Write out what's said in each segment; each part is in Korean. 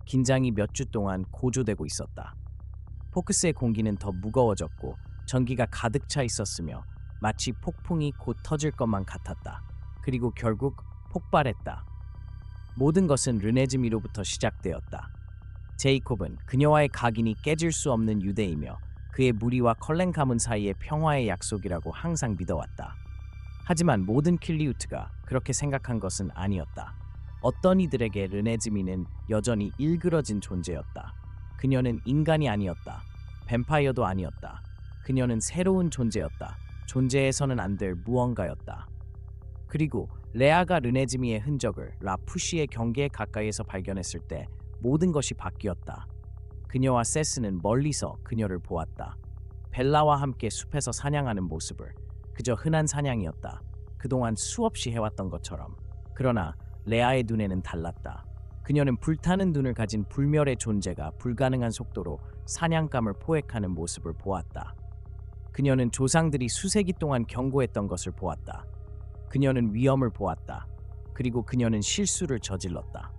긴장이 몇 주 동안 고조되고 있었다. 포크스의 공기는 더 무거워졌고 전기가 가득 차 있었으며 마치 폭풍이 곧 터질 것만 같았다. 그리고 결국 폭발했다. 모든 것은 르네즈미로부터 시작되었다. 제이콥은 그녀와의 각인이 깨질 수 없는 유대이며 그의 무리와 컬렌 가문 사이의 평화의 약속이라고 항상 믿어왔다. 하지만 모든 킬리우트가 그렇게 생각한 것은 아니었다. 어떤 이들에게 르네즈미는 여전히 일그러진 존재였다. 그녀는 인간이 아니었다. 뱀파이어도 아니었다. 그녀는 새로운 존재였다. 존재해서는 안 될 무언가였다. 그리고 레아가 르네즈미의 흔적을 라푸시의 경계 가까이에서 발견했을 때 모든 것이 바뀌었다. 그녀와 세스는 멀리서 그녀를 보았다. 벨라와 함께 숲에서 사냥하는 모습을. 그저 흔한 사냥이었다. 그동안 수없이 해왔던 것처럼. 그러나 레아의 눈에는 달랐다. 그녀는 불타는 눈을 가진 불멸의 존재가 불가능한 속도로 사냥감을 포획하는 모습을 보았다. 그녀는 조상들이 수세기 동안 경고했던 것을 보았다. 그녀는 위험을 보았다. 그리고 그녀는 실수를 저질렀다.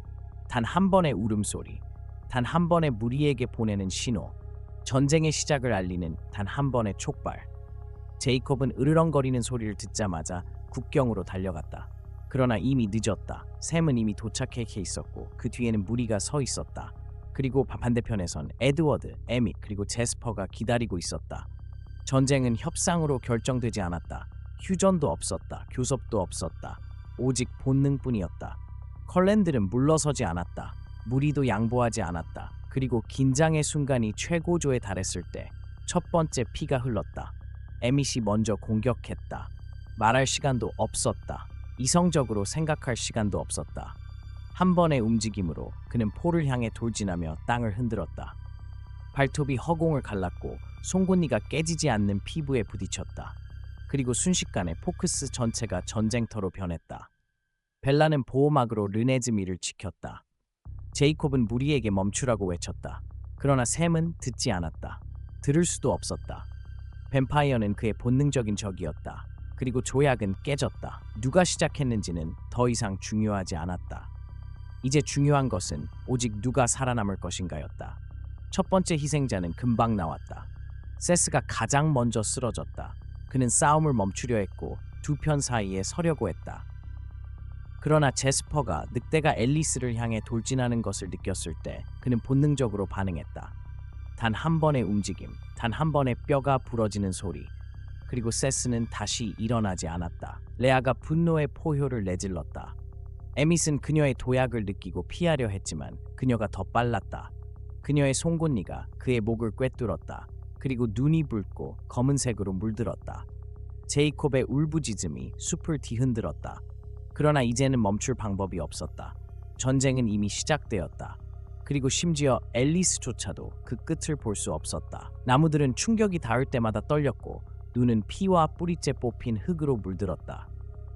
단 한 번의 울음소리, 단 한 번의 무리에게 보내는 신호, 전쟁의 시작을 알리는 단 한 번의 촉발. 제이콥은 으르렁거리는 소리를 듣자마자 국경으로 달려갔다. 그러나 이미 늦었다. 샘은 이미 도착해 있었고 그 뒤에는 무리가 서 있었다. 그리고 반대편에선 에드워드, 에밋 그리고 제스퍼가 기다리고 있었다. 전쟁은 협상으로 결정되지 않았다. 휴전도 없었다. 교섭도 없었다. 오직 본능뿐이었다. 컬렌들은 물러서지 않았다. 무리도 양보하지 않았다. 그리고 긴장의 순간이 최고조에 달했을 때 첫 번째 피가 흘렀다. 에밋이 먼저 공격했다. 말할 시간도 없었다. 이성적으로 생각할 시간도 없었다. 한 번의 움직임으로 그는 포를 향해 돌진하며 땅을 흔들었다. 발톱이 허공을 갈랐고 송곳니가 깨지지 않는 피부에 부딪혔다. 그리고 순식간에 포크스 전체가 전쟁터로 변했다. 벨라는 보호막으로 르네즈미를 지켰다. 제이콥은 무리에게 멈추라고 외쳤다. 그러나 샘은 듣지 않았다. 들을 수도 없었다. 뱀파이어는 그의 본능적인 적이었다. 그리고 조약은 깨졌다. 누가 시작했는지는 더 이상 중요하지 않았다. 이제 중요한 것은 오직 누가 살아남을 것인가였다. 첫 번째 희생자는 금방 나왔다. 세스가 가장 먼저 쓰러졌다. 그는 싸움을 멈추려 했고 두 편 사이에 서려고 했다. 그러나 제스퍼가 늑대가 앨리스를 향해 돌진하는 것을 느꼈을 때 그는 본능적으로 반응했다. 단 한 번의 움직임, 단 한 번의 뼈가 부러지는 소리. 그리고 세스는 다시 일어나지 않았다. 레아가 분노의 포효를 내질렀다. 에밋은 그녀의 도약을 느끼고 피하려 했지만 그녀가 더 빨랐다. 그녀의 송곳니가 그의 목을 꿰뚫었다. 그리고 눈이 붉고 검은색으로 물들었다. 제이콥의 울부짖음이 숲을 뒤흔들었다. 그러나 이제는 멈출 방법이 없었다. 전쟁은 이미 시작되었다. 그리고 심지어 앨리스조차도 그 끝을 볼 수 없었다. 나무들은 충격이 닿을 때마다 떨렸고 눈은 피와 뿌리째 뽑힌 흙으로 물들었다.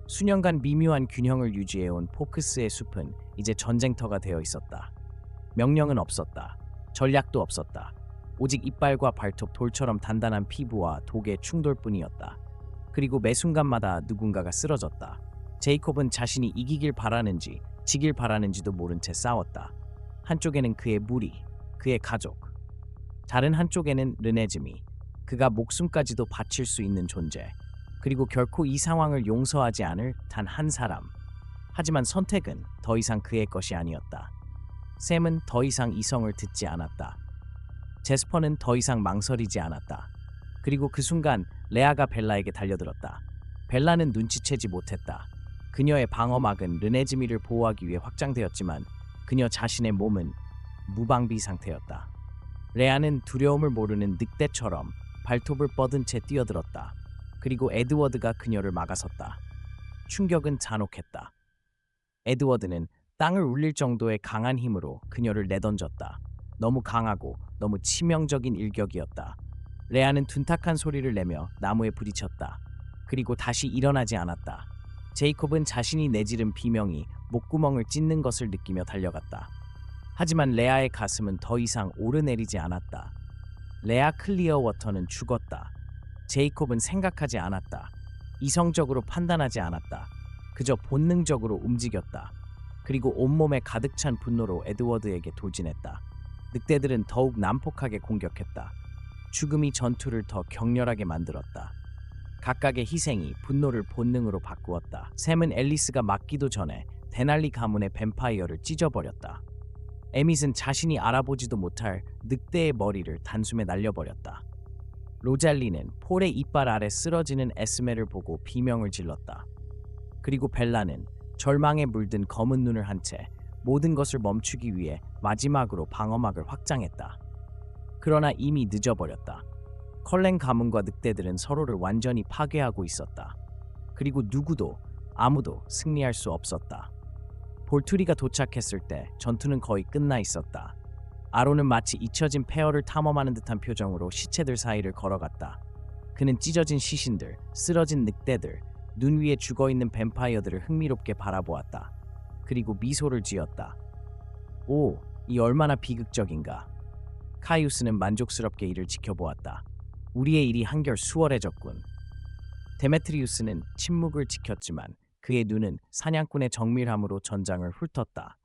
수년간 미묘한 균형을 유지해온 포크스의 숲은 이제 전쟁터가 되어 있었다. 명령은 없었다. 전략도 없었다. 오직 이빨과 발톱, 돌처럼 단단한 피부와 독의 충돌뿐이었다. 그리고 매 순간마다 누군가가 쓰러졌다. 제이콥은 자신이 이기길 바라는지 지길 바라는지도 모른 채 싸웠다. 한쪽에는 그의 무리, 그의 가족. 다른 한쪽에는 르네즈미, 그가 목숨까지도 바칠 수 있는 존재. 그리고 결코 이 상황을 용서하지 않을 단 한 사람. 하지만 선택은 더 이상 그의 것이 아니었다. 샘은 더 이상 이성을 듣지 않았다. 제스퍼는 더 이상 망설이지 않았다. 그리고 그 순간 레아가 벨라에게 달려들었다. 벨라는 눈치채지 못했다. 그녀의 방어막은 르네즈미를 보호하기 위해 확장되었지만 그녀 자신의 몸은 무방비 상태였다. 레아는 두려움을 모르는 늑대처럼 발톱을 뻗은 채 뛰어들었다. 그리고 에드워드가 그녀를 막아섰다. 충격은 잔혹했다. 에드워드는 땅을 울릴 정도의 강한 힘으로 그녀를 내던졌다. 너무 강하고 너무 치명적인 일격이었다. 레아는 둔탁한 소리를 내며 나무에 부딪혔다. 그리고 다시 일어나지 않았다. 제이콥은 자신이 내지른 비명이 목구멍을 찢는 것을 느끼며 달려갔다. 하지만 레아의 가슴은 더 이상 오르내리지 않았다. 레아 클리어워터는 죽었다. 제이콥은 생각하지 않았다. 이성적으로 판단하지 않았다. 그저 본능적으로 움직였다. 그리고 온몸에 가득 찬 분노로 에드워드에게 돌진했다. 늑대들은 더욱 난폭하게 공격했다. 죽음이 전투를 더 격렬하게 만들었다. 각각의 희생이 분노를 본능으로 바꾸었다. 샘은 앨리스가 맞기도 전에 데날리 가문의 뱀파이어를 찢어버렸다. 에밋은 자신이 알아보지도 못할 늑대의 머리를 단숨에 날려버렸다. 로잘리는 폴의 이빨 아래 쓰러지는 에스메를 보고 비명을 질렀다. 그리고 벨라는 절망에 물든 검은 눈을 한 채 모든 것을 멈추기 위해 마지막으로 방어막을 확장했다. 그러나 이미 늦어버렸다. 컬렌 가문과 늑대들은 서로를 완전히 파괴하고 있었다. 그리고 아무도 승리할 수 없었다. 볼투리가 도착했을 때 전투는 거의 끝나 있었다. 아론은 마치 잊혀진 폐허를 탐험하는 듯한 표정으로 시체들 사이를 걸어갔다. 그는 찢어진 시신들, 쓰러진 늑대들, 눈 위에 죽어있는 뱀파이어들을 흥미롭게 바라보았다. 그리고 미소를 지었다. 오, 이 얼마나 비극적인가. 카이우스는 만족스럽게 이를 지켜보았다. 우리의 일이 한결 수월해졌군. 데메트리우스는 침묵을 지켰지만 그의 눈은 사냥꾼의 정밀함으로 전장을 훑었다.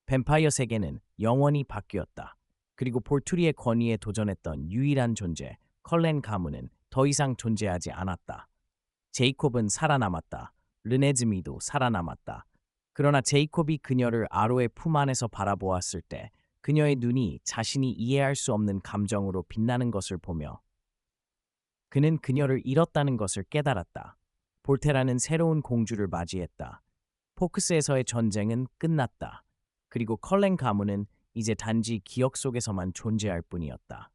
뱀파이어 세계는 영원히 바뀌었다. 그리고 볼투리의 권위에 도전했던 유일한 존재, 컬렌 가문은 더 이상 존재하지 않았다. 제이콥은 살아남았다. 르네즈미도 살아남았다. 그러나 제이콥이 그녀를 아로의 품 안에서 바라보았을 때 그녀의 눈이 자신이 이해할 수 없는 감정으로 빛나는 것을 보며 그는 그녀를 잃었다는 것을 깨달았다. 볼테라는 새로운 공주를 맞이했다. 포크스에서의 전쟁은 끝났다. 그리고 컬렌 가문은 이제 단지 기억 속에서만 존재할 뿐이었다.